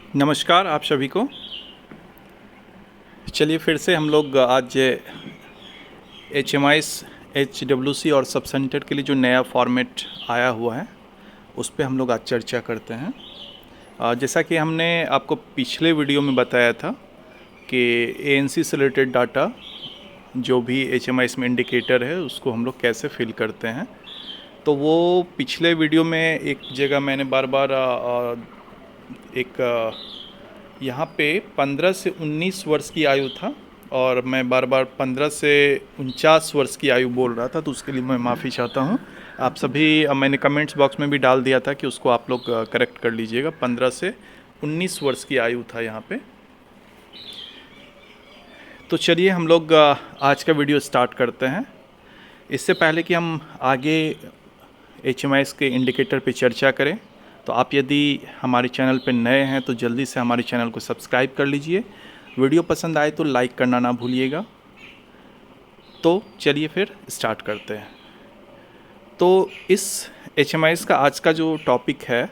नमस्कार आप सभी को। चलिए फिर से हम लोग आज HMIS HWC और सब सेंटर के लिए जो नया फॉर्मेट आया हुआ है उस पे हम लोग आज चर्चा करते हैं। जैसा कि हमने आपको पिछले वीडियो में बताया था कि ANC से रिलेटेड डाटा जो भी HMIS में इंडिकेटर है उसको हम लोग कैसे फिल करते हैं, तो वो पिछले वीडियो में एक जगह मैंने बार बार यहाँ पे 15 से 19 वर्ष की आयु था और मैं बार बार 15 से 49 वर्ष की आयु बोल रहा था, तो उसके लिए मैं माफ़ी चाहता हूँ। आप सभी मैंने कमेंट्स बॉक्स में भी डाल दिया था कि उसको आप लोग करेक्ट कर लीजिएगा। 15 से 19 वर्ष की आयु था यहाँ पे। तो चलिए हम लोग आज का वीडियो स्टार्ट करते हैं। इससे पहले कि हम आगे HMIS के इंडिकेटर पे चर्चा करें, तो आप यदि हमारे चैनल पर नए हैं तो जल्दी से हमारे चैनल को सब्सक्राइब कर लीजिए। वीडियो पसंद आए तो लाइक करना ना भूलिएगा। तो चलिए फिर स्टार्ट करते हैं। तो इस HMIS का आज का जो टॉपिक है,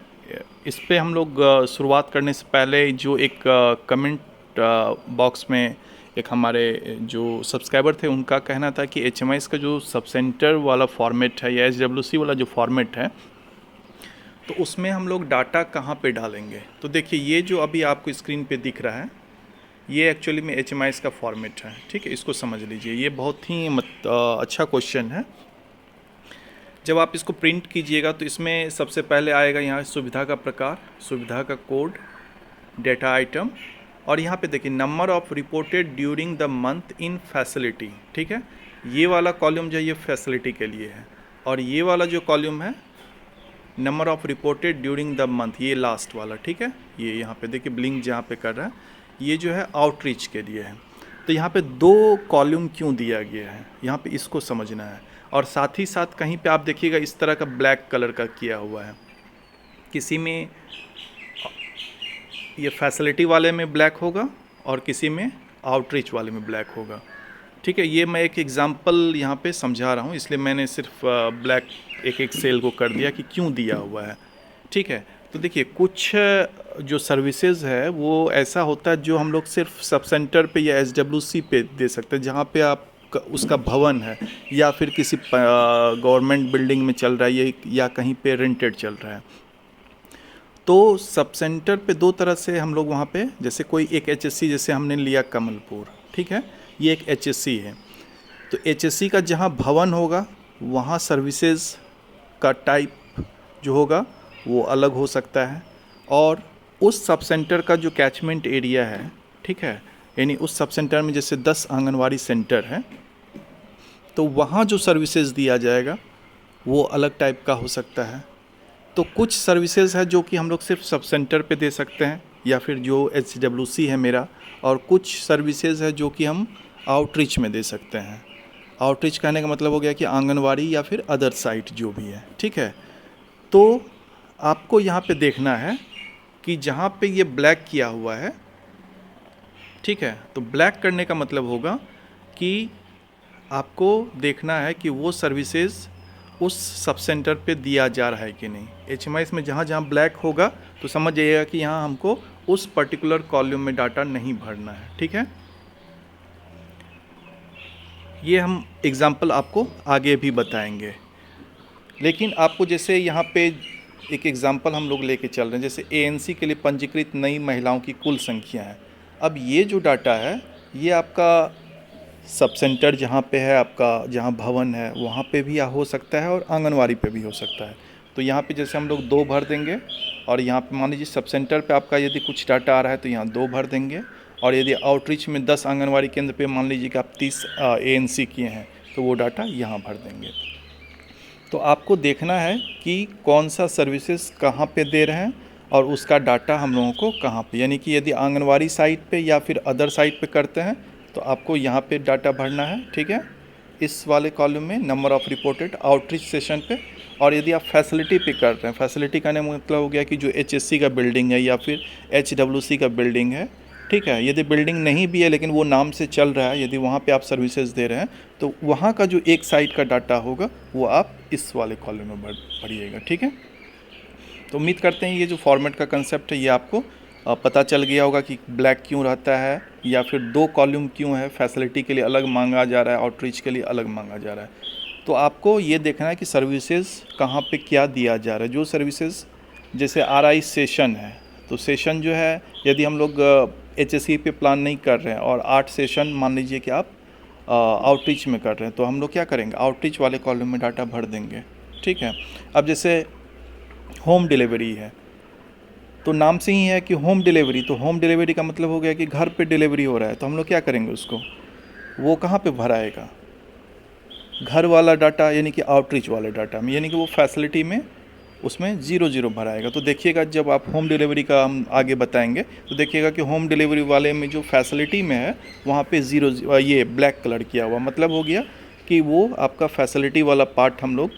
इस पे हम लोग शुरुआत करने से पहले जो एक कमेंट बॉक्स में एक हमारे जो सब्सक्राइबर थे उनका कहना था कि HMIS का जो सब सेंटर वाला फॉर्मेट है या HWC वाला जो फॉर्मेट है, तो उसमें हम लोग डाटा कहाँ पे डालेंगे। तो देखिए ये जो अभी आपको स्क्रीन पे दिख रहा है ये एक्चुअली में HMIS का फॉर्मेट है, ठीक है। इसको समझ लीजिए, ये बहुत ही अच्छा क्वेश्चन है। जब आप इसको प्रिंट कीजिएगा तो इसमें सबसे पहले आएगा यहाँ सुविधा का प्रकार, सुविधा का कोड, डेटा आइटम, और यहाँ पे देखिए number of reported during the month in facility, ठीक है। ये वाला कॉलम जो है ये फैसिलिटी के लिए है, और ये वाला जो कॉलम है number of reported during the month, ये लास्ट वाला, ठीक है। ये यहाँ पे देखिए ब्लिंक जहाँ पे कर रहा है, ये जो है आउटरीच के लिए है। तो यहाँ पे दो कॉलम क्यों दिया गया है, यहाँ पे इसको समझना है। और साथ ही साथ कहीं पे आप देखिएगा इस तरह का ब्लैक कलर का किया हुआ है, किसी में ये फैसिलिटी वाले में ब्लैक होगा और किसी में आउटरीच वाले में ब्लैक होगा, ठीक है। ये मैं एक एग्जांपल यहाँ पे समझा रहा हूँ, इसलिए मैंने सिर्फ ब्लैक एक एक सेल को कर दिया कि क्यों दिया हुआ है, ठीक है। तो देखिए कुछ जो सर्विसेज है वो ऐसा होता है जो हम लोग सिर्फ सब सेंटर पे या HWC पे दे सकते हैं, जहाँ पे आप उसका भवन है या फिर किसी गवर्नमेंट बिल्डिंग में चल रहा है या कहीं पे रेंटेड चल रहा है। तो सब सेंटर पे दो तरह से हम लोग वहाँ पे, जैसे कोई एक HSC जैसे हमने लिया कमलपुर, ठीक है, ये एक HSC है। तो HSC का जहाँ भवन होगा वहाँ सर्विसेज का टाइप जो होगा वो अलग हो सकता है, और उस सब सेंटर का जो कैचमेंट एरिया है, ठीक है, यानी उस सब सेंटर में जैसे 10 आंगनवाड़ी सेंटर है तो वहाँ जो सर्विसेज दिया जाएगा वो अलग टाइप का हो सकता है। तो कुछ सर्विसेज है जो कि हम लोग सिर्फ सब सेंटर पे दे सकते हैं या फिर जो HWC है मेरा, और कुछ सर्विसेज है जो कि हम आउटरीच में दे सकते हैं। आउटरीच कहने का मतलब हो गया कि आंगनवाड़ी या फिर अदर साइट जो भी है, ठीक है। तो आपको यहाँ पे देखना है कि जहाँ पे ये ब्लैक किया हुआ है, ठीक है, तो ब्लैक करने का मतलब होगा कि आपको देखना है कि वो सर्विसेज उस सब सेंटर पे दिया जा रहा है कि नहीं। HMIS में जहाँ जहाँ ब्लैक होगा तो समझ जाइएगा कि यहाँ हमको उस पर्टिकुलर कॉलम में डाटा नहीं भरना है, ठीक है। ये हम एग्जांपल आपको आगे भी बताएंगे, लेकिन आपको जैसे यहाँ पे एक एग्जांपल हम लोग लेके चल रहे हैं, जैसे ANC के लिए पंजीकृत नई महिलाओं की कुल संख्या है। अब ये जो डाटा है ये आपका सब सेंटर जहाँ पे है, आपका जहाँ भवन है वहाँ पे भी हो सकता है और आंगनवाड़ी पे भी हो सकता है। तो यहाँ पे जैसे हम लोग 2 भर देंगे, और यहाँ पे मान लीजिए सब सेंटर पे आपका यदि कुछ डाटा आ रहा है तो यहाँ 2 भर देंगे, और यदि आउटरीच में 10 आंगनवाड़ी केंद्र पे मान लीजिए कि आप 30 ANC किए हैं तो वो डाटा यहाँ भर देंगे। तो आपको देखना है कि कौन सा सर्विसेज कहाँ पे दे रहे हैं और उसका डाटा हम लोगों को कहाँ पे, यानी कि यदि आंगनवाड़ी साइट पे या फिर अदर साइट पे करते हैं तो आपको यहाँ पे डाटा भरना है, ठीक है, इस वाले कॉलम में number of reported outreach session पे। और यदि आप फैसिलिटी पे कर रहे हैं, फैसिलिटी का मतलब हो गया कि जो HSC का बिल्डिंग है या फिर HWC का बिल्डिंग है, ठीक है, यदि बिल्डिंग नहीं भी है लेकिन वो नाम से चल रहा है, यदि वहाँ पे आप सर्विसेज दे रहे हैं तो वहाँ का जो एक साइड का डाटा होगा वो आप इस वाले कॉलम में भरिएगा, ठीक है। तो उम्मीद करते हैं ये जो फॉर्मेट का कंसेप्ट है ये आपको पता चल गया होगा कि ब्लैक क्यों रहता है, या फिर 2 कॉलम क्यों है, फैसिलिटी के लिए अलग मांगा जा रहा है, आउटरीच के लिए अलग मांगा जा रहा है। तो आपको ये देखना है कि सर्विसेज कहाँ पे क्या दिया जा रहा है। जो सर्विसेज जैसे RI सेशन है, तो सेशन जो है यदि हम लोग HSE पे प्लान नहीं कर रहे हैं और 8 सेशन मान लीजिए कि आप आउटरीच में कर रहे हैं, तो हम लोग क्या करेंगे, आउटरीच वाले कॉलम में डाटा भर देंगे। ठीक है। अब जैसे होम डिलीवरी है, तो नाम से ही है कि होम डिलीवरी, तो होम डिलीवरी का मतलब हो गया कि घर पे डिलीवरी हो रहा है, तो हम लोग क्या करेंगे उसको, वो कहाँ पे भराएगा, घर वाला डाटा यानी कि आउटरीच वाले डाटा में, यानी कि वो फैसिलिटी में उसमें 0 भराएगा। तो देखिएगा जब आप होम डिलीवरी का हम आगे बताएंगे तो देखिएगा कि होम डिलीवरी वाले में जो फैसिलिटी में है वहाँ पे 0 ये ब्लैक कलर किया हुआ, मतलब हो गया कि वो आपका फैसिलिटी वाला पार्ट हम लोग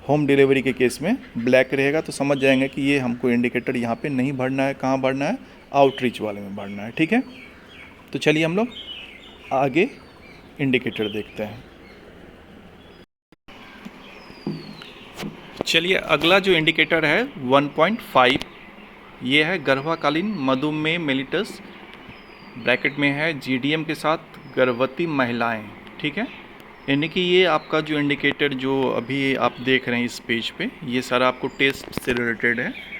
होम डिलीवरी के केस में ब्लैक रहेगा। तो समझ जाएंगे कि ये हमको इंडिकेटर यहाँ पे नहीं भरना है, कहाँ भरना है, आउटरीच वाले में भरना है। ठीक है। तो चलिए हम लोग आगे इंडिकेटर देखते हैं। चलिए अगला जो इंडिकेटर है 1.5, ये है गर्भाकालीन मधुमेह मेलिटस, ब्रैकेट में है GDM के साथ गर्भवती महिलाएं। ठीक है। यानी कि ये आपका जो इंडिकेटर जो अभी आप देख रहे हैं इस पेज पे, ये सारा आपको टेस्ट से रिलेटेड है।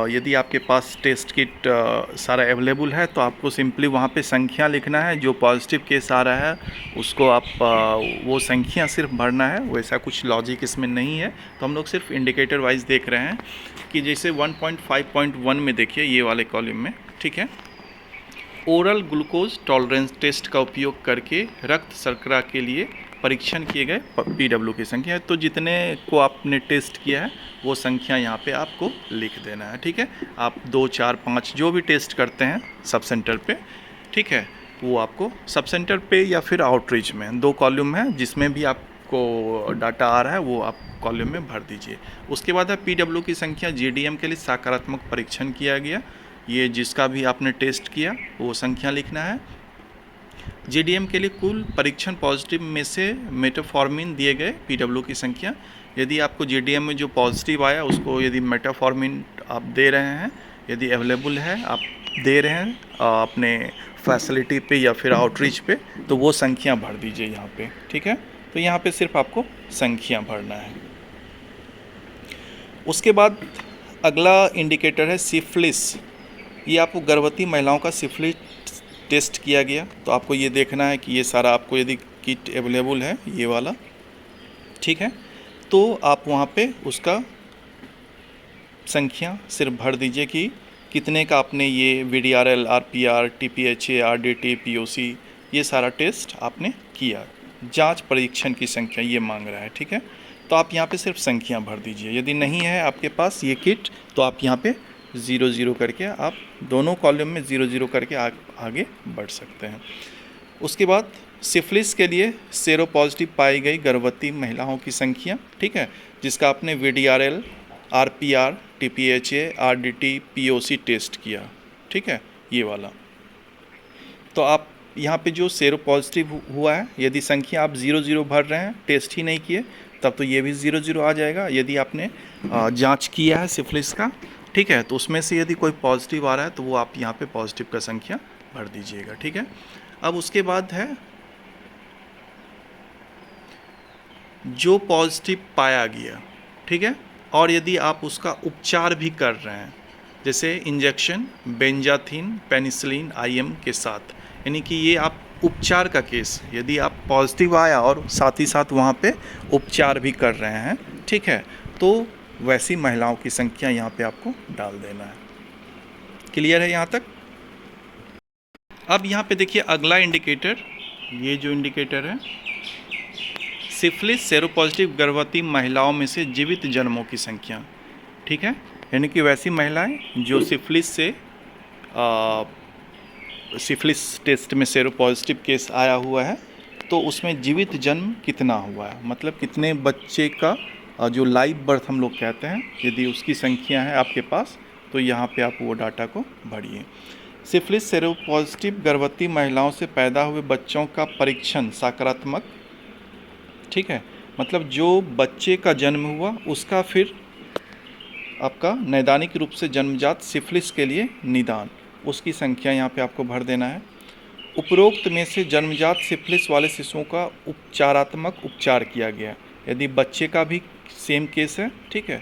यदि आपके पास टेस्ट किट सारा अवेलेबल है तो आपको सिंपली वहाँ पे संख्या लिखना है, जो पॉजिटिव केस आ रहा है उसको आप वो संख्या सिर्फ भरना है, वैसा कुछ लॉजिक इसमें नहीं है। तो हम लोग सिर्फ इंडिकेटर वाइज देख रहे हैं कि जैसे 1.5.1 में देखिए ये वाले कॉलम में, ठीक है, ओरल ग्लूकोज टॉलरेंस टेस्ट का उपयोग करके रक्त शर्करा के लिए परीक्षण किए गए PW की संख्या है। तो जितने को आपने टेस्ट किया है वो संख्या यहाँ पे आपको लिख देना है। ठीक है। आप 2, 4, 5 जो भी टेस्ट करते हैं सब सेंटर पे, ठीक है, वो आपको सब सेंटर पे या फिर आउटरीच में 2 कॉलम है, जिसमें भी आपको डाटा आ रहा है वो आप कॉलम में भर दीजिए। उसके बाद है PW की संख्या, GDM के लिए सकारात्मक परीक्षण किया गया, ये जिसका भी आपने टेस्ट किया वो संख्या लिखना है। GDM के लिए कुल परीक्षण पॉजिटिव में से मेटाफॉर्मिन दिए गए PW की संख्या, यदि आपको GDM में जो पॉजिटिव आया उसको यदि मेटाफॉर्मिन आप दे रहे हैं, यदि अवेलेबल है आप दे रहे हैं अपने फैसिलिटी पे या फिर आउटरीच पे, तो वो संख्या भर दीजिए यहाँ पे। ठीक है। तो यहाँ पे सिर्फ आपको संख्या भरना है। उसके बाद अगला इंडिकेटर है सिफिलिस। ये आपको गर्भवती महिलाओं का सिफिलिस टेस्ट किया गया, तो आपको ये देखना है कि ये सारा आपको यदि किट अवेलेबल है ये वाला, ठीक है, तो आप वहाँ पे उसका संख्या सिर्फ भर दीजिए कि कितने का आपने ये VDRL, RPR, TPHA, RDT, POC ये सारा टेस्ट आपने किया। जांच परीक्षण की संख्या ये मांग रहा है। ठीक है। तो आप यहाँ पे सिर्फ संख्या भर दीजिए। यदि नहीं है आपके पास ये किट तो आप यहाँ पे 0 करके आप दोनों कॉलम में 0 करके आगे बढ़ सकते हैं। उसके बाद सिफिलिस के लिए सेरो पॉजिटिव पाई गई गर्भवती महिलाओं की संख्या, ठीक है, जिसका आपने VDRL, RPR, TPHA, RDT, POC test किया, ठीक है, ये वाला। तो आप यहाँ पे जो सेरो पॉजिटिव हुआ है, यदि संख्या आप 0 भर रहे हैं, टेस्ट ही नहीं किए, तब तो ये भी 0 आ जाएगा। यदि आपने जांच किया है सिफिलिस का, ठीक है, तो उसमें से यदि कोई पॉजिटिव आ रहा है तो वो आप यहाँ पे पॉजिटिव का संख्या भर दीजिएगा। ठीक है। अब उसके बाद है जो पॉजिटिव पाया गया, ठीक है, और यदि आप उसका उपचार भी कर रहे हैं, जैसे इंजेक्शन बेंजाथिन पेनिसिलिन IM के साथ, यानी कि ये आप उपचार का केस, यदि आप पॉजिटिव आया और साथ ही साथ वहाँ पे उपचार भी कर रहे हैं, ठीक है, तो वैसी महिलाओं की संख्या यहाँ पे आपको डाल देना है। क्लियर है यहाँ तक? अब यहाँ पे देखिए अगला इंडिकेटर, ये जो इंडिकेटर है सिफिलिस सेरोपॉजिटिव गर्भवती महिलाओं में से जीवित जन्मों की संख्या, ठीक है, यानी कि वैसी महिलाएं जो सिफिलिस टेस्ट में सेरोपॉजिटिव केस आया हुआ है, तो उसमें जीवित जन्म कितना हुआ है, मतलब कितने बच्चे का जो लाइव बर्थ हम लोग कहते हैं, यदि उसकी संख्या है आपके पास तो यहाँ पे आप वो डाटा को भरिए। सिफिलिस सेरोपॉजिटिव गर्भवती महिलाओं से पैदा हुए बच्चों का परीक्षण सकारात्मक, ठीक है, मतलब जो बच्चे का जन्म हुआ उसका फिर आपका नैदानिक रूप से जन्मजात सिफिलिस के लिए निदान, उसकी संख्या यहाँ पे आपको भर देना है। उपरोक्त में से जन्मजात सिफिलिस वाले शिशुओं का उपचारात्मक उपचार किया गया। यदि बच्चे का भी सेम केस है, ठीक है,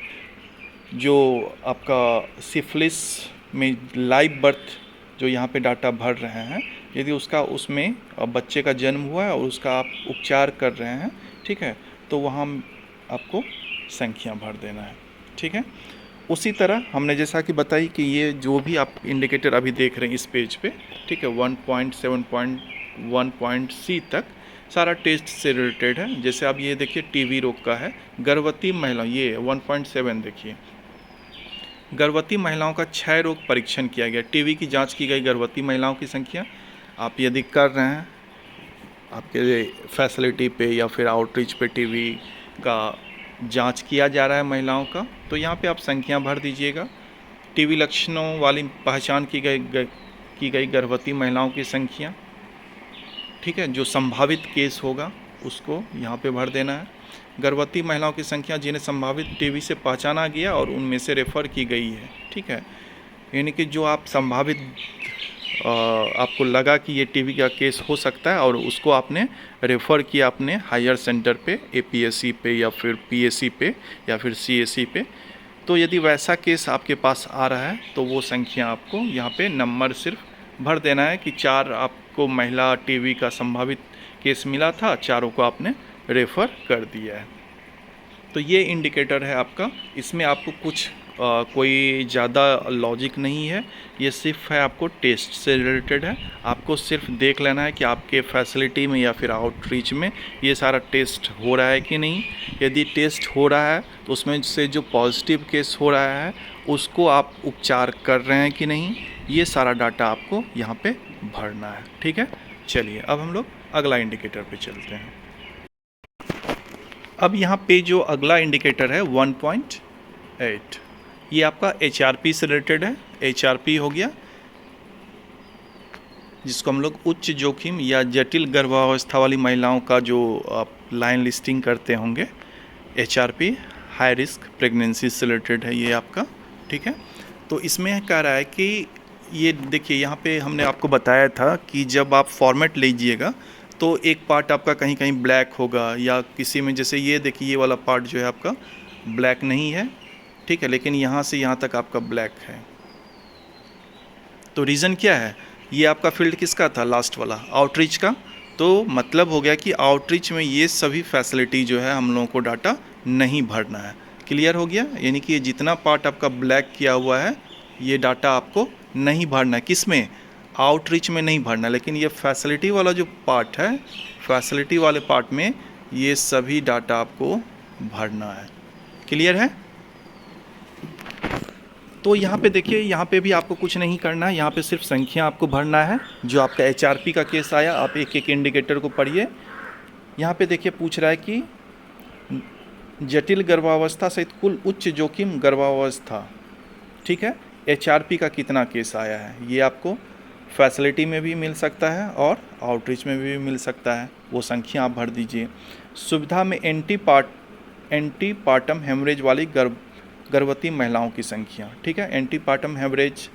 जो आपका सिफिलिस में लाइव बर्थ जो यहाँ पे डाटा भर रहे हैं, यदि उसका उसमें बच्चे का जन्म हुआ है और उसका आप उपचार कर रहे हैं, ठीक है, तो वहाँ आपको संख्या भर देना है, ठीक है। उसी तरह हमने जैसा कि बताई कि ये जो भी आप इंडिकेटर अभी देख रहे हैं इस पेज पे, ठीक है, 1.7.1.C तक सारा टेस्ट से रिलेटेड है। जैसे आप ये देखिए टीबी रोग का है, गर्भवती महिला, ये 1.7 देखिए, गर्भवती महिलाओं का क्षय रोग परीक्षण किया गया, टीबी की जांच की गई गर्भवती महिलाओं की संख्या। आप यदि कर रहे हैं आपके फैसिलिटी पे या फिर आउटरीच पे टीबी का जांच किया जा रहा है महिलाओं का, तो यहाँ पे आप संख्या भर दीजिएगा। टीबी लक्षणों वाली पहचान की गई गर्भवती महिलाओं की संख्या, ठीक है, जो संभावित केस होगा उसको यहाँ पे भर देना है। गर्भवती महिलाओं की संख्या जिन्हें संभावित टीबी से पहचाना गया और उनमें से रेफ़र की गई है, ठीक है, यानी कि जो आप संभावित आपको लगा कि ये टीबी का केस हो सकता है और उसको आपने रेफ़र किया अपने हायर सेंटर पे, एपीएससी पे या फिर पीएससी पे या फिर सीएससी पे, तो यदि वैसा केस आपके पास आ रहा है तो वो संख्या आपको यहाँ पे नंबर सिर्फ भर देना है कि 4 आपको महिला टीबी का संभावित केस मिला था, चारों को आपने रेफ़र कर दिया है। तो ये इंडिकेटर है आपका, इसमें आपको कुछ कोई ज़्यादा लॉजिक नहीं है, ये सिर्फ है आपको टेस्ट से रिलेटेड है। आपको सिर्फ देख लेना है कि आपके फैसिलिटी में या फिर आउटरीच में ये सारा टेस्ट हो रहा है कि नहीं। यदि टेस्ट हो रहा है तो उसमें से जो पॉजिटिव केस हो रहा है उसको आप उपचार कर रहे हैं कि नहीं, ये सारा डाटा आपको यहाँ पे भरना है, ठीक है। चलिए अब हम लोग अगला इंडिकेटर पे चलते हैं। अब यहाँ पे जो अगला इंडिकेटर है 1.8, ये आपका HRP से रिलेटेड है। HRP हो गया जिसको हम लोग उच्च जोखिम या जटिल गर्भावस्था वाली महिलाओं का जो आप लाइन लिस्टिंग करते होंगे, HRP हाई रिस्क प्रेगनेंसी से रिलेटेड है ये आपका, ठीक है। तो इसमें कह रहा है कि ये देखिए यहाँ पे हमने आपको बताया था कि जब आप फॉर्मेट लीजिएगा तो एक पार्ट आपका कहीं कहीं ब्लैक होगा या किसी में, जैसे ये देखिए ये वाला पार्ट जो है आपका ब्लैक नहीं है, ठीक है, लेकिन यहाँ से यहाँ तक आपका ब्लैक है। तो रीज़न क्या है, ये आपका फील्ड किसका था, लास्ट वाला आउटरीच का। तो मतलब हो गया कि आउटरीच में ये सभी फैसिलिटी जो है हम लोगों को डाटा नहीं भरना है। क्लियर हो गया, यानी कि ये जितना पार्ट आपका ब्लैक किया हुआ है ये डाटा आपको नहीं भरना है, किस में, आउटरीच में नहीं भरना, लेकिन ये फैसिलिटी वाला जो पार्ट है, फैसिलिटी वाले पार्ट में ये सभी डाटा आपको भरना है। क्लियर है। तो यहाँ पे देखिए, यहाँ पे भी आपको कुछ नहीं करना है, यहाँ पे सिर्फ संख्या आपको भरना है। जो आपका HRP का केस आया, आप एक एक इंडिकेटर को पढ़िए। यहाँ पे देखिए पूछ रहा है कि जटिल गर्भावस्था सहित कुल उच्च जोखिम गर्भावस्था, ठीक है, HRP का कितना केस आया है, ये आपको फैसिलिटी में भी मिल सकता है और आउटरीच में भी मिल सकता है, वो संख्या आप भर दीजिए। सुविधा में एंटीपार्टम हेमरेज वाली गर्भवती महिलाओं की संख्या, ठीक है, एंटीपार्टम हेमरेज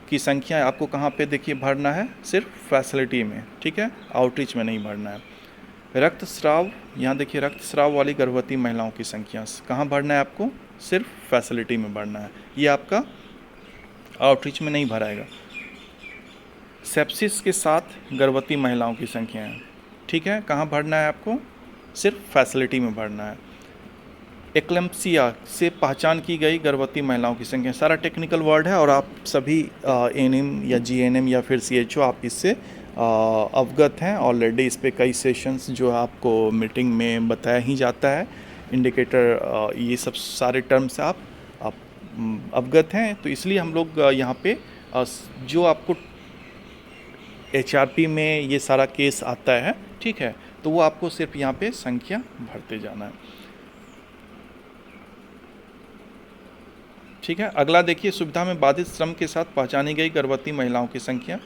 की संख्या आपको कहाँ पे देखिए भरना है, सिर्फ फैसिलिटी में, ठीक है, आउटरीच में नहीं भरना है। रक्तस्राव, यहाँ देखिए रक्तस्राव वाली गर्भवती महिलाओं की संख्या कहाँ भरना है आपको, सिर्फ फैसिलिटी में भरना है, ये आपका आउटरीच में नहीं भराएगा। सेप्सिस के साथ गर्भवती महिलाओं की संख्या है, ठीक है, कहाँ भरना है आपको, सिर्फ फैसिलिटी में भरना है। एक्लेम्पसिया से पहचान की गई गर्भवती महिलाओं की संख्या, सारा टेक्निकल वर्ड है और आप सभी एएनएम या जीएनएम या फिर CHO आप इससे अवगत हैं ऑलरेडी। इस पे कई सेशंस जो आपको मीटिंग में बताया ही जाता है। इंडिकेटर ये सब सारे टर्म्स आप अवगत हैं, तो इसलिए हम लोग यहाँ पे जो आपको HRP में ये सारा केस आता है, ठीक है, तो वो आपको सिर्फ यहाँ पे संख्या भरते जाना है, ठीक है। अगला देखिए, सुविधा में बाधित श्रम के साथ पहचानी गई गर्भवती महिलाओं की संख्या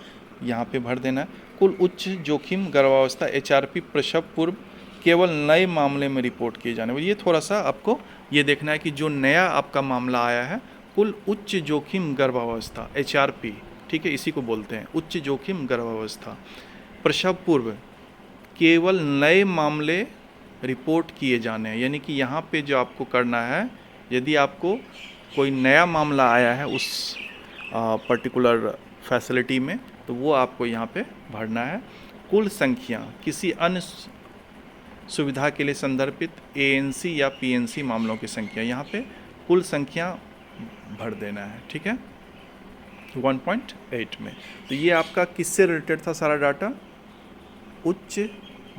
यहाँ पे भर देना है। कुल उच्च जोखिम गर्भावस्था HRP प्रसव पूर्व केवल नए मामले में रिपोर्ट किए जाने वाले। ये थोड़ा सा आपको ये देखना है कि जो नया आपका मामला आया है, कुल उच्च जोखिम गर्भावस्था HRP, ठीक है, इसी को बोलते हैं उच्च जोखिम गर्भावस्था, प्रसव पूर्व केवल नए मामले रिपोर्ट किए जाने हैं। यानी कि यहाँ पे जो आपको करना है, यदि आपको कोई नया मामला आया है उस पर्टिकुलर फैसिलिटी में, तो वो आपको यहाँ पे भरना है। कुल संख्या किसी अन्य सुविधा के लिए संदर्भित ANC या PNC मामलों की संख्या, यहाँ पे कुल संख्या भर देना है, ठीक है, 1.8 में। तो ये आपका किससे रिलेटेड था सारा डाटा? उच्च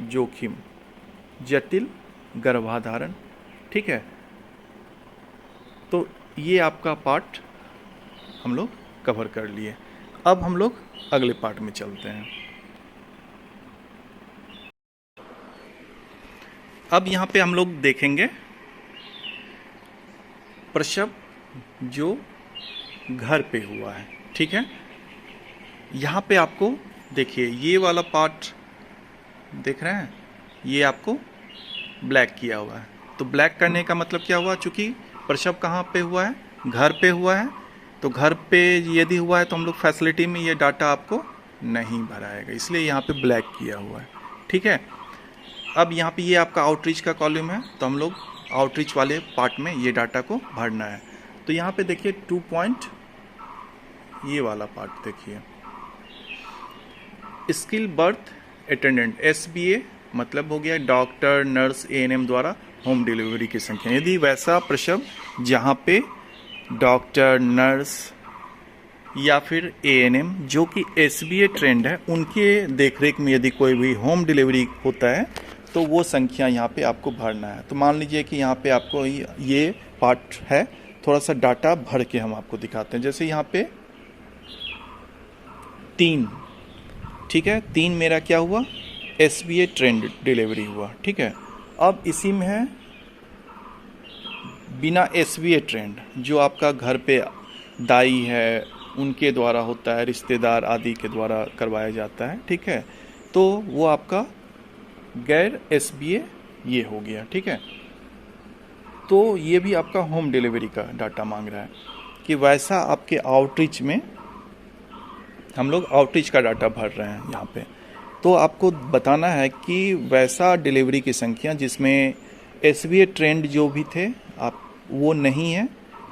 जोखिम जटिल गर्भाधारण, ठीक है। तो ये आपका पार्ट हम लोग कवर कर लिए। अब हम लोग अगले पार्ट में चलते हैं। अब यहाँ पे हम लोग देखेंगे प्रसव जो घर पे हुआ है, ठीक है। यहाँ पे आपको देखिए ये वाला पार्ट देख रहे हैं, ये आपको ब्लैक किया हुआ है। तो ब्लैक करने का मतलब क्या हुआ? चूँकि प्रसव कहाँ पे हुआ है? घर पे हुआ है। तो घर पे यदि हुआ है तो हम लोग फैसिलिटी में ये डाटा आपको नहीं भराएगा, इसलिए यहाँ पे ब्लैक किया हुआ है, ठीक है। अब यहाँ पे ये आपका आउटरीच का कॉलम है, तो हम लोग आउटरीच वाले पार्ट में ये डाटा को भरना है। तो यहाँ पे देखिए 2 पॉइंट, ये वाला पार्ट देखिए, स्किल बर्थ अटेंडेंट SBA मतलब हो गया डॉक्टर, नर्स, ANM द्वारा होम डिलीवरी की संख्या। यदि वैसा प्रसव जहाँ पे डॉक्टर, नर्स या फिर ANM जो कि SBA ट्रेंड है, उनके देखरेख में यदि कोई भी होम डिलीवरी होता है तो वो संख्या यहाँ पे आपको भरना है। तो मान लीजिए कि यहाँ पे आपको ये पार्ट है, थोड़ा सा डाटा भर के हम आपको दिखाते हैं। जैसे यहाँ पे 3, ठीक है, 3 मेरा क्या हुआ? SBA ट्रेंड डिलीवरी हुआ, ठीक है। अब इसी में है बिना SBA ट्रेंड, जो आपका घर पे दाई है उनके द्वारा होता है, रिश्तेदार आदि के द्वारा करवाया जाता है, ठीक है। तो वो आपका गैर SBA ये हो गया, ठीक है। तो ये भी आपका होम डिलीवरी का डाटा मांग रहा है कि वैसा आपके आउटरीच में हम लोग आउटरीच का डाटा भर रहे हैं यहाँ पे। तो आपको बताना है कि वैसा डिलीवरी की संख्या जिसमें SBA ट्रेंड जो भी थे आप वो नहीं है,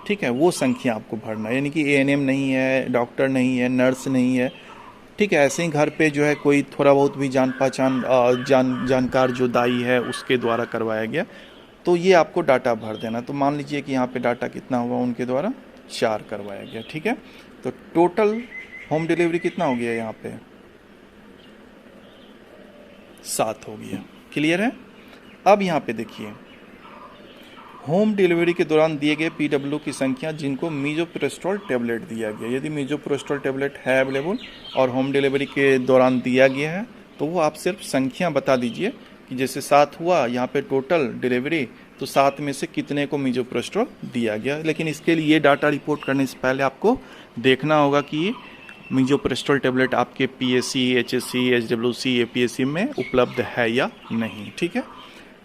ठीक है, वो संख्या आपको भरना है। यानी कि ANM नहीं है, डॉक्टर नहीं है, नर्स नहीं है, ठीक है। ऐसे ही घर पे जो है कोई थोड़ा बहुत भी जान पहचान जानकार जो दाई है उसके द्वारा करवाया गया, तो ये आपको डाटा भर देना। तो मान लीजिए कि यहाँ पे डाटा कितना हुआ? उनके द्वारा 4 करवाया गया, ठीक है। तो टोटल होम डिलीवरी कितना हो गया? यहाँ पे 7 हो गया। क्लियर है? अब यहाँ पे देखिए होम डिलीवरी के दौरान दिए गए PW की संख्या जिनको मीजोप्रेस्टोल टेबलेट दिया गया। यदि मीजोप्रेस्टोल टेबलेट है अवेलेबल और होम डिलीवरी के दौरान दिया गया है तो वो आप सिर्फ संख्या बता दीजिए कि जैसे 7 हुआ यहाँ पे टोटल डिलीवरी, तो 7 में से कितने को मीजोप्रेस्टोल दिया गया। लेकिन इसके लिए ये डाटा रिपोर्ट करने से पहले आपको देखना होगा कि मीजोप्रेस्टोल टेबलेट आपके PSC, HSC, HWC, APSC में उपलब्ध है या नहीं, ठीक है।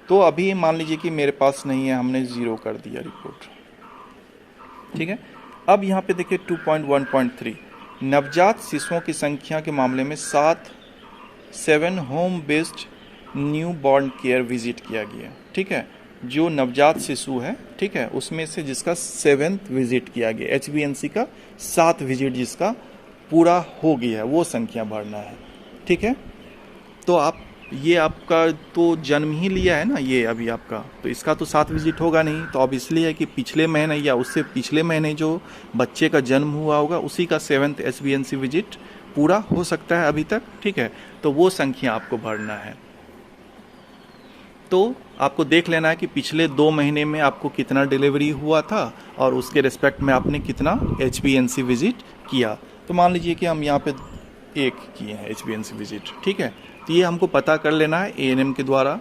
तो अभी मान लीजिए कि मेरे पास नहीं है, हमने 0 कर दिया रिपोर्ट, ठीक है। अब यहाँ पे देखिए 2.1.3 नवजात शिशुओं की संख्या के मामले में 7 home based new born care visit किया गया, ठीक है। जो नवजात शिशु है, ठीक है, उसमें से जिसका 7th विजिट किया गया, HBNC का 7 विजिट जिसका पूरा हो गया है वो संख्या भरना है, ठीक है। तो आप ये आपका तो जन्म ही लिया है ना ये अभी आपका, तो इसका तो 7 विजिट होगा नहीं। तो अब इसलिए है कि पिछले महीने या उससे पिछले महीने जो बच्चे का जन्म हुआ होगा उसी का 7th HBNC विजिट पूरा हो सकता है अभी तक, ठीक है। तो वो संख्या आपको भरना है। तो आपको देख लेना है कि पिछले 2 महीने में आपको कितना डिलीवरी हुआ था और उसके रिस्पेक्ट में आपने कितना HBNC विजिट किया। तो मान लीजिए कि हम यहाँ पे 1 किए हैं HBNC विजिट, ठीक है। तो ये हमको पता कर लेना है ANM के द्वारा,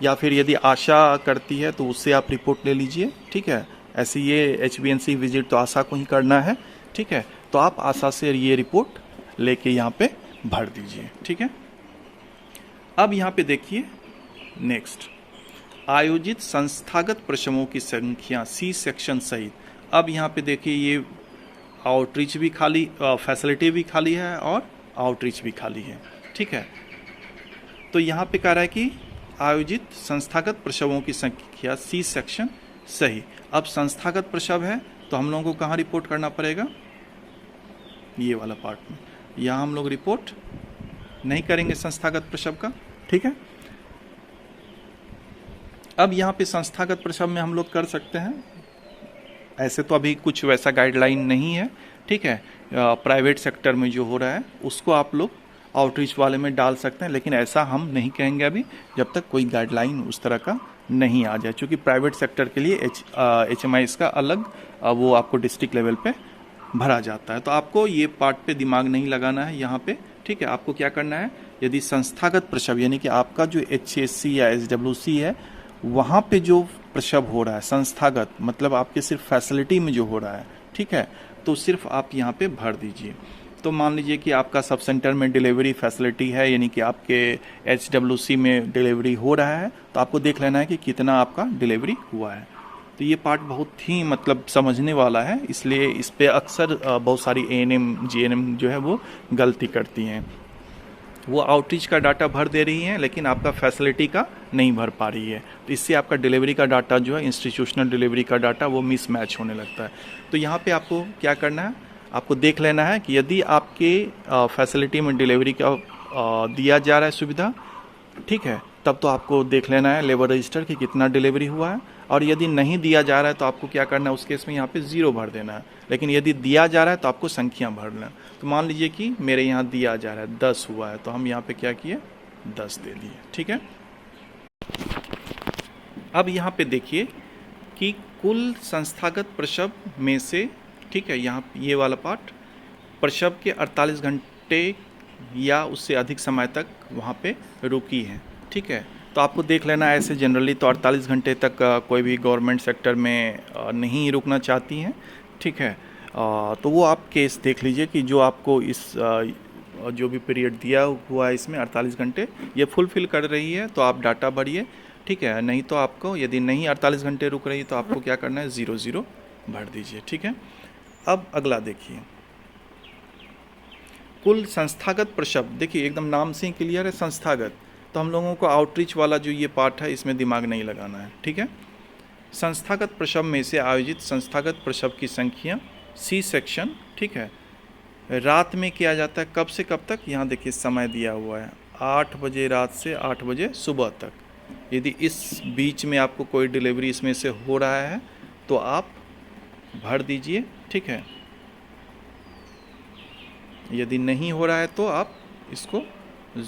या फिर यदि आशा करती है तो उससे आप रिपोर्ट ले लीजिए, ठीक है। ऐसे ये HBNC विजिट तो आशा को ही करना है, ठीक है। तो आप आशा से ये रिपोर्ट लेके यहाँ पे भर दीजिए, ठीक है। अब यहाँ पे देखिए नेक्स्ट आयोजित संस्थागत प्रसवों की संख्या सी सेक्शन सहित। अब यहाँ पे देखिए ये आउटरीच भी खाली, फैसिलिटी भी खाली है और आउटरीच भी खाली है, ठीक है। तो यहाँ पे कह रहा है कि आयोजित संस्थागत प्रसवों की संख्या सी सेक्शन सही। अब संस्थागत प्रसव है तो हम लोगों को कहाँ रिपोर्ट करना पड़ेगा, ये वाला पार्ट में। यहाँ हम लोग रिपोर्ट नहीं करेंगे संस्थागत प्रसव का, ठीक है। अब यहाँ पे संस्थागत प्रसव में हम लोग कर सकते हैं, ऐसे तो अभी कुछ वैसा गाइडलाइन नहीं है, ठीक है। प्राइवेट सेक्टर में जो हो रहा है उसको आप लोग आउटरीच वाले में डाल सकते हैं, लेकिन ऐसा हम नहीं कहेंगे अभी जब तक कोई गाइडलाइन उस तरह का नहीं आ जाए, क्योंकि प्राइवेट सेक्टर के लिए HMIs का अलग वो आपको डिस्ट्रिक्ट लेवल पे भरा जाता है। तो आपको ये पार्ट पे दिमाग नहीं लगाना है यहाँ पे, ठीक है। आपको क्या करना है, यदि संस्थागत प्रसव यानी कि आपका जो HSC या SWC है वहाँ पे जो प्रसव हो रहा है संस्थागत, मतलब आपके सिर्फ फैसिलिटी में जो हो रहा है, ठीक है, तो सिर्फ आप यहाँ पे भर दीजिए। तो मान लीजिए कि आपका सब सेंटर में डिलीवरी फैसिलिटी है, यानी कि आपके HWC में डिलीवरी हो रहा है, तो आपको देख लेना है कि कितना आपका डिलीवरी हुआ है। तो ये पार्ट बहुत ही मतलब समझने वाला है, इसलिए इस पे अक्सर बहुत सारी ANM GNM जो है वो गलती करती हैं। वो आउटरीच का डाटा भर दे रही हैं लेकिन आपका फैसिलिटी का नहीं भर पा रही है, तो इससे आपका डिलीवरी का डाटा जो है, इंस्टीट्यूशनल डिलीवरी का डाटा, वो मिसमैच होने लगता है। तो यहाँ पे आपको क्या करना है, आपको देख लेना है कि यदि आपके फैसिलिटी में डिलीवरी का दिया जा रहा है सुविधा, ठीक है, तब तो आपको देख लेना है लेबर रजिस्टर कि कितना डिलीवरी हुआ है। और यदि नहीं दिया जा रहा है तो आपको क्या करना है, उस केस में यहाँ पे 0 भर देना है। लेकिन यदि दिया जा रहा है तो आपको संख्या भरना है। तो मान लीजिए कि मेरे यहाँ दिया जा रहा है 10 हुआ है, तो हम यहाँ पे क्या किए, 10 दे दिए, ठीक है। अब यहाँ पे देखिए कि कुल संस्थागत प्रसव में से, ठीक है, यहाँ ये वाला पार्ट, प्रसव के 48 घंटे या उससे अधिक समय तक वहाँ पे रुकी है, ठीक है। तो आपको देख लेना है, ऐसे जनरली तो 48 घंटे तक कोई भी गवर्नमेंट सेक्टर में नहीं रुकना चाहती हैं, ठीक है। तो वो आप केस देख लीजिए कि जो आपको इस जो भी पीरियड दिया हुआ है इसमें 48 घंटे ये फुलफिल कर रही है, तो आप डाटा भरिए, ठीक है। नहीं तो आपको, यदि नहीं 48 घंटे रुक रही तो आपको क्या करना है, 0 भर दीजिए, ठीक है। अब अगला देखिए, कुल संस्थागत प्रसव, देखिए एकदम नाम से ही क्लियर है संस्थागत, तो हम लोगों को आउटरीच वाला जो ये पार्ट है इसमें दिमाग नहीं लगाना है, ठीक है। संस्थागत प्रसव में से आयोजित संस्थागत प्रसव की संख्या सी सेक्शन, ठीक है, रात में किया जाता है। कब से कब तक, यहाँ देखिए समय दिया हुआ है 8 बजे रात से 8 बजे सुबह तक। यदि इस बीच में आपको कोई डिलीवरी इसमें से हो रहा है तो आप भर दीजिए, ठीक है। यदि नहीं हो रहा है तो आप इसको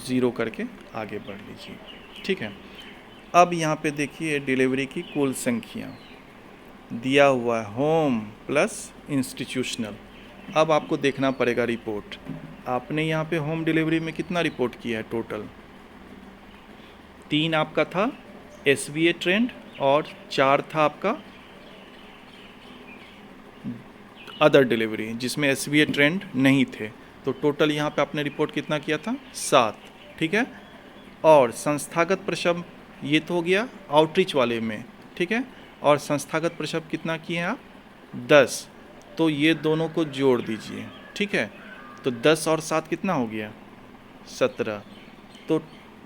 0 करके आगे बढ़ लीजिए, ठीक है। अब यहाँ पे देखिए डिलीवरी की कुल संख्या दिया हुआ है, होम प्लस इंस्टीट्यूशनल। अब आपको देखना पड़ेगा रिपोर्ट, आपने यहाँ पे होम डिलीवरी में कितना रिपोर्ट किया है टोटल, 3 आपका था SVA ट्रेंड और 4 था आपका अदर डिलीवरी जिसमें SVA ट्रेंड नहीं थे। तो टोटल यहाँ पे आपने रिपोर्ट कितना किया था, 7, ठीक है। और संस्थागत प्रसव ये तो हो गया आउटरीच वाले में, ठीक है। और संस्थागत प्रसव कितना किए आप, 10, तो ये दोनों को जोड़ दीजिए, ठीक है। तो 10 और 7 कितना हो गया, 17। तो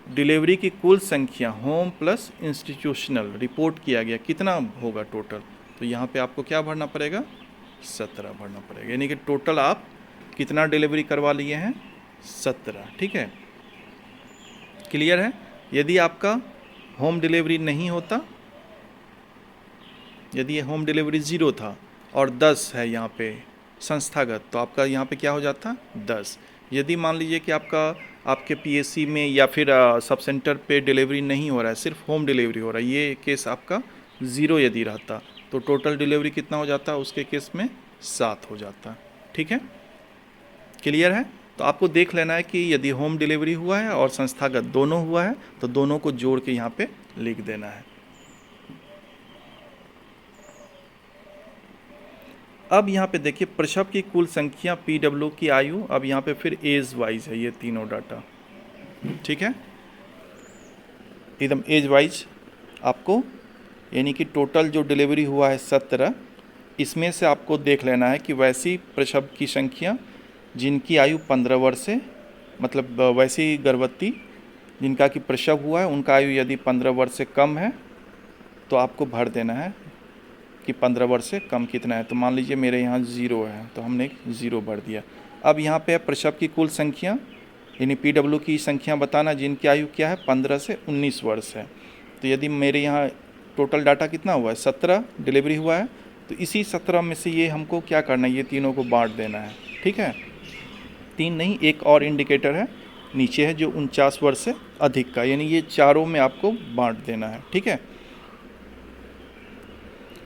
डिलीवरी की कुल संख्या होम प्लस इंस्टीट्यूशनल रिपोर्ट किया गया कितना होगा टोटल, तो यहाँ पे आपको क्या भरना पड़ेगा, 17 भरना पड़ेगा। यानी कि टोटल आप कितना डिलीवरी करवा लिए हैं, 17, ठीक है। क्लियर है। यदि आपका होम डिलीवरी नहीं होता, यदि ये होम डिलीवरी 0 था और 10 है यहाँ पे संस्थागत, तो आपका यहाँ पे क्या हो जाता, 10। यदि मान लीजिए कि आपके PSC में या फिर सब सेंटर पे डिलीवरी नहीं हो रहा है, सिर्फ होम डिलीवरी हो रहा है, ये केस आपका 0 यदि रहता तो टोटल डिलीवरी कितना हो जाता, उसके केस में 7 हो जाता, ठीक है। क्लियर है। तो आपको देख लेना है कि यदि होम डिलीवरी हुआ है और संस्थागत दोनों हुआ है तो दोनों को जोड़ के यहाँ पे लिख देना है। अब यहाँ पे देखिए प्रसव की कुल संख्या PW की आयु, अब यहाँ पे फिर एज वाइज है ये तीनों डाटा, ठीक है, एकदम एज वाइज आपको, यानी कि टोटल जो डिलीवरी हुआ है 17, इसमें से आपको देख लेना है कि वैसी प्रसव की संख्या जिनकी आयु 15 वर्ष से, मतलब वैसी गर्भवती जिनका कि प्रसव हुआ है उनका आयु यदि 15 वर्ष से कम है तो आपको भर देना है कि 15 वर्ष से कम कितना है। तो मान लीजिए मेरे यहाँ 0 है तो हमने 0 भर दिया। अब यहाँ पे है प्रसव की कुल संख्या, यानी PW की संख्या बताना जिनकी आयु क्या है 15 से 19 वर्ष है। तो यदि मेरे यहाँ टोटल डाटा कितना हुआ है 17 डिलीवरी हुआ है, तो इसी 17 में से ये हमको क्या करना है, ये तीनों को बांट देना है। ठीक है, 3 नहीं, एक और इंडिकेटर है नीचे है जो 49 वर्ष से अधिक का, यानी ये चारों में आपको बांट देना है। ठीक है,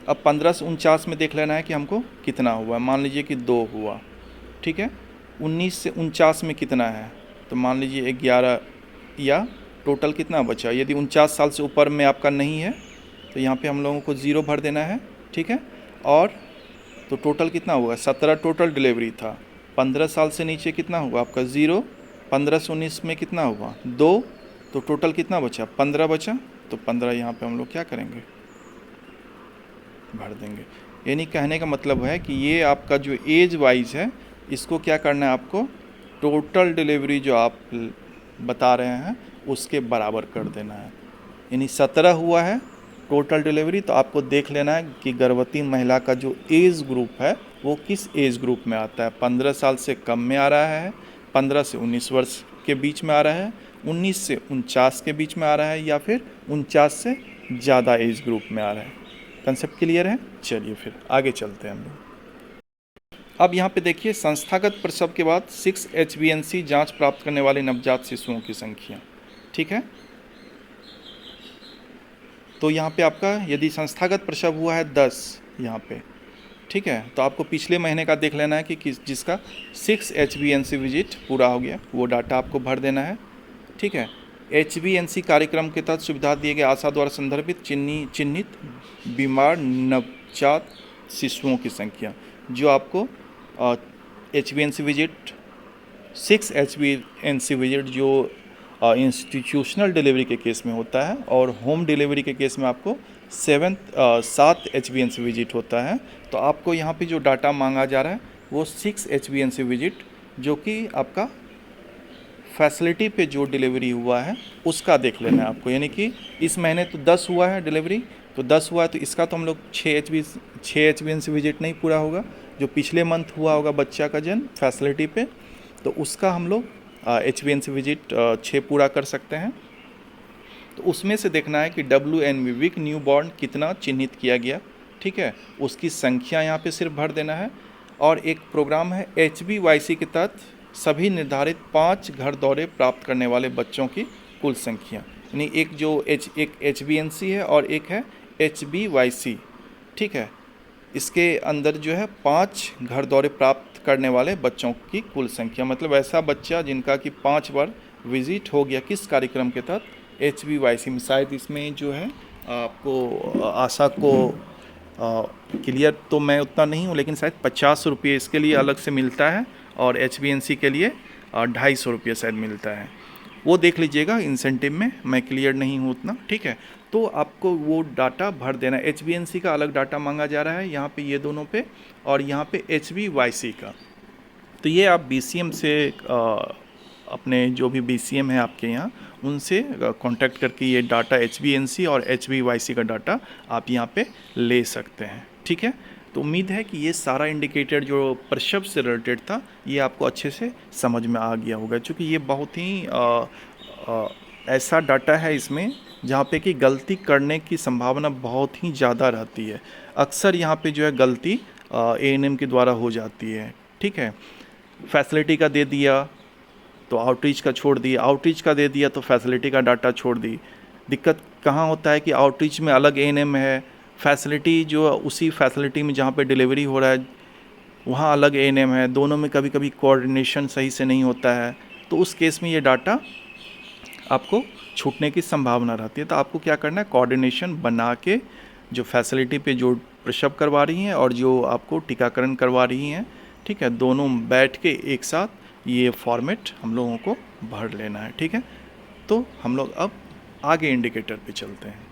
अब 15 से 49 में देख लेना है कि हमको कितना हुआ। मान लीजिए कि 2 हुआ। ठीक है, 19 से 49 में कितना है, तो मान लीजिए 11, या टोटल कितना बचा। यदि 49 साल से ऊपर में आपका नहीं है तो यहाँ पे हम लोगों को 0 भर देना है। ठीक है, और तो टोटल कितना हुआ 17 टोटल डिलीवरी था। 15 साल से नीचे कितना हुआ आपका 0, 15 से 19 में कितना हुआ 2, तो टोटल कितना बचा 15 बचा। तो 15 यहाँ पे हम लोग क्या करेंगे, भर देंगे। यानी कहने का मतलब है कि ये आपका जो एज वाइज है इसको क्या करना है, आपको टोटल डिलीवरी जो आप बता रहे हैं उसके बराबर कर देना है। यानी 17 हुआ है टोटल डिलीवरी, तो आपको देख लेना है कि गर्भवती महिला का जो एज ग्रुप है वो किस एज ग्रुप में आता है। 15 साल से कम में आ रहा है, 15 से 19 वर्ष के बीच में आ रहा है, 19 से 49 के बीच में आ रहा है, या फिर 49 से ज़्यादा एज ग्रुप में आ रहा है। कंसेप्ट क्लियर है। चलिए फिर आगे चलते हैं हम लोग। अब यहाँ पे देखिए, संस्थागत प्रसव के बाद 6 HbA1c जांच प्राप्त करने वाले नवजात शिशुओं की संख्या। ठीक है, तो यहाँ पे आपका यदि संस्थागत प्रसव हुआ है 10 यहाँ पे, ठीक है, तो आपको पिछले महीने का देख लेना है कि जिसका 6 HbA1c विजिट पूरा हो गया, वो डाटा आपको भर देना है। ठीक है, HbA1c कार्यक्रम के तहत सुविधा दिए गए आशा द्वारा संदर्भित चिन्हित बीमार नवजात शिशुओं की संख्या, जो आपको HbA1c विजिट 6 HbA1c विजिट जो इंस्टीट्यूशनल डिलीवरी के केस में होता है, और होम डिलीवरी के केस में आपको 7 HbA1c विजिट होता है। तो आपको यहाँ पे जो डाटा मांगा जा रहा है वो 6 HbA1c विजिट, जो कि आपका फैसिलिटी पे जो डिलीवरी हुआ है उसका देख लेना है आपको। यानी कि इस महीने तो 10 हुआ है डिलीवरी, तो 10 हुआ है तो इसका तो हम लोग 6 HbA1c विजिट नहीं पूरा होगा। जो पिछले मंथ हुआ होगा बच्चा का जन्म फैसिलिटी पे, तो उसका हम लोग HbA1c विजिट 6 पूरा कर सकते हैं। तो उसमें से देखना है कि WNB वीक न्यू बॉर्न कितना चिन्हित किया गया। ठीक है, उसकी संख्या यहाँ पे सिर्फ भर देना है। और एक प्रोग्राम है HbYC के तहत सभी निर्धारित 5 घर दौरे प्राप्त करने वाले बच्चों की कुल संख्या, यानी एक HbA1c है और एक है HbYC। ठीक है, इसके अंदर जो है 5 घर दौरे प्राप्त करने वाले बच्चों की कुल संख्या, मतलब ऐसा बच्चा जिनका कि 5 बार विजिट हो गया किस कार्यक्रम के तहत, HbYC में। शायद इसमें जो है आपको आशा को क्लियर तो मैं उतना नहीं हूँ, लेकिन शायद 50 रुपये इसके लिए अलग से मिलता है, और HbA1c के लिए 250 रुपये शायद मिलता है। वो देख लीजिएगा इंसेंटिव में, मैं क्लियर नहीं हूँ उतना। ठीक है, तो आपको वो डाटा भर देना। HbA1c का अलग डाटा मांगा जा रहा है यहाँ पे, ये दोनों पे, और यहाँ पे HbYC का। तो ये आप BCM से अपने जो भी BCM है आपके यहाँ, उनसे कांटेक्ट करके ये डाटा HbA1c और HbYC का डाटा आप यहाँ पे ले सकते हैं। ठीक है, तो उम्मीद है कि ये सारा इंडिकेटर जो प्रसव से रिलेटेड था ये आपको अच्छे से समझ में आ गया होगा, क्योंकि ये बहुत ही ऐसा डाटा है इसमें जहाँ पे कि गलती करने की संभावना बहुत ही ज़्यादा रहती है। अक्सर यहाँ पे जो है गलती ANM के द्वारा हो जाती है। ठीक है, फैसिलिटी का दे दिया तो आउटरीच का छोड़ दिया, आउटरीच का दे दिया तो फैसिलिटी का डाटा छोड़ दी। दिक्कत कहाँ होता है कि आउटरीच में अलग ANM है, फैसिलिटी जो उसी फैसिलिटी में जहाँ पे डिलीवरी हो रहा है वहाँ अलग ANM है, दोनों में कभी कभी कोऑर्डिनेशन सही से नहीं होता है। तो उस केस में ये डाटा आपको छूटने की संभावना रहती है। तो आपको क्या करना है, कोऑर्डिनेशन बना के जो फैसिलिटी पे जो प्रसव करवा रही हैं और जो आपको टीकाकरण करवा रही हैं, ठीक है, दोनों बैठ के एक साथ ये फॉर्मेट हम लोगों को भर लेना है। ठीक है, तो हम लोग अब आगे इंडिकेटर पे चलते हैं।